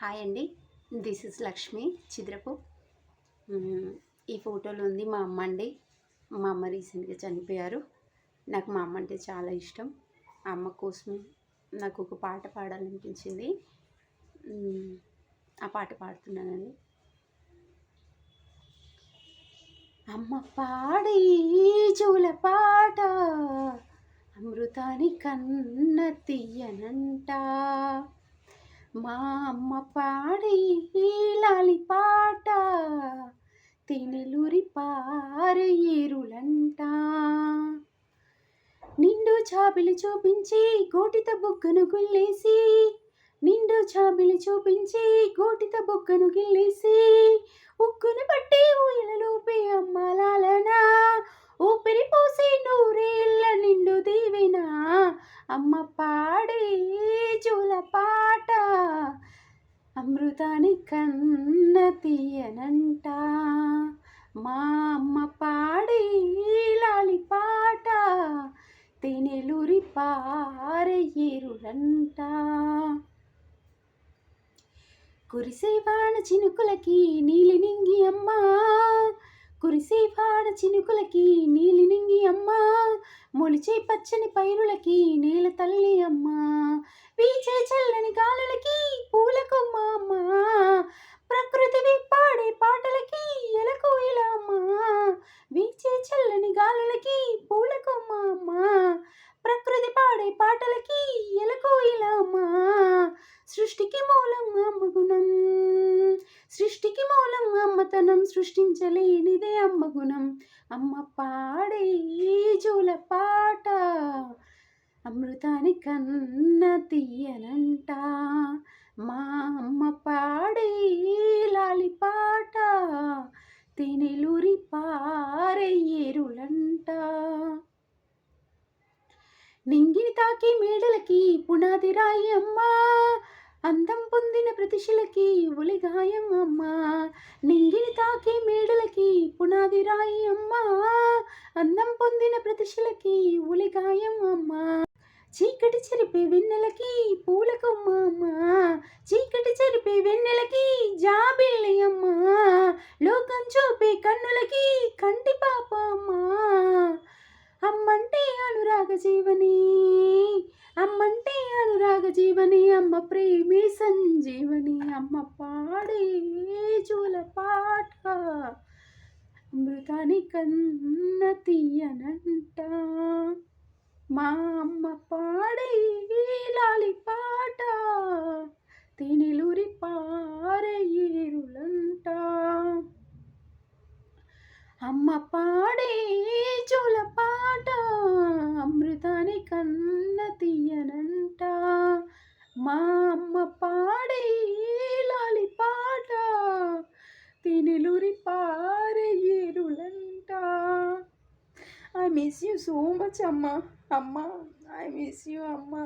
Hi అండి. This is Lakshmi Chidrapu. ఈ ఫోటోలో ఉంది మా అమ్మ అండి. మా అమ్మ రీసెంట్గా చనిపోయారు. నాకు మా అమ్మ అంటే చాలా ఇష్టం. ఆ అమ్మ కోసం నాకు ఒక పాట పాడాలనిపించింది. ఆ పాట పాడుతున్నానండి. అమ్మ పాడే జూల పాట అమృతాని కన్న తీయనంట. మా అమ్మ పాడి లాలి పాట తెనెలూరి పారే ఏరులంట. నిండు చాబిలి చూపించి గోటిత బుగ్గను గుల్లేసి, నిండు చాబిలి చూపించి గోటిత బుగ్గను గిల్లేసి, ఉక్కును పట్టి ఊయలలోపే అమ్మలాలన ఊపిరి పోసి నూరేళ్ళ నిండు దీవెన. అమ్మ పాడే జూల పాట అమృతాని కన్న తీయనంట. మా అమ్మ పాడే లాలి పాట తెనెలూరి పారే ఏరులంట. కురిసేవాన చినుకులకి నీలి నింగి అమ్మ, కురిసేవాన చినుకులకి నీలి నింగి అమ్మ, మొలిచే పచ్చని పైరులకి నేల తల్లి అమ్మ, వీచే చల్లని గాలులకి పూల కొమ్మ అమ్మ, ప్రకృతి పాడే పాటలకి ఎలకు ఇలా అమ్మ, వీచే చల్లని గాలులకి పూల కొమ్మ అమ్మ, ప్రకృతి పాడే పాటలకి ఎలకు ఇలా అమ్మ. సృష్టికి మూలం అమ్మ గుణం, సృష్టికి మూలం అమ్మతనం, సృష్టించలేనిదే అమ్మ గుణం. అమ్మ పాడే జూల పాట అమృతాని కన్న తీయనంట. మా అమ్మ పాడే లాలి పాట తెనెలూరి పారే ఏరులంట. నింగిని తాకి మేడలకి పునాది రాయి అమ్మ, అందం పొందిన ప్రతిశలకి ఉలిగాయం అమ్మ. నింగిని తాకి మేడలకి పునాది రాయి అమ్మ, అందం పొందిన ప్రతిశలకి ఉలిగాయం అమ్మ. చీకటి చెరిపే వెన్నెలకి పూల కొమ్మ అమ్మ, చీకటి చెరిపే వెన్నెలకి జాబిల్లి అమ్మ, లోకం చూపే కన్నులకి కంటి పాప అమ్మ. అమ్మంటే అనురాగ జీవని, అమ్మంటే అనురాగ జీవని, అమ్మ ప్రేమే సంజీవని. అమ్మ పాడే జూల పాట అమృతాని కన్న తీయనంట. మా అమ్మ పాడే లాలి పాట తెనెలూరి పారే ఏరులంట. అమ్మ పాడే జూల పాట అమృతాని కన్న తీయనంట. మా అమ్మ పాడే లాలి పాట తెనెలూరి పారే ఏరులంట. I miss you so much, Amma. Amma, I miss you, Amma.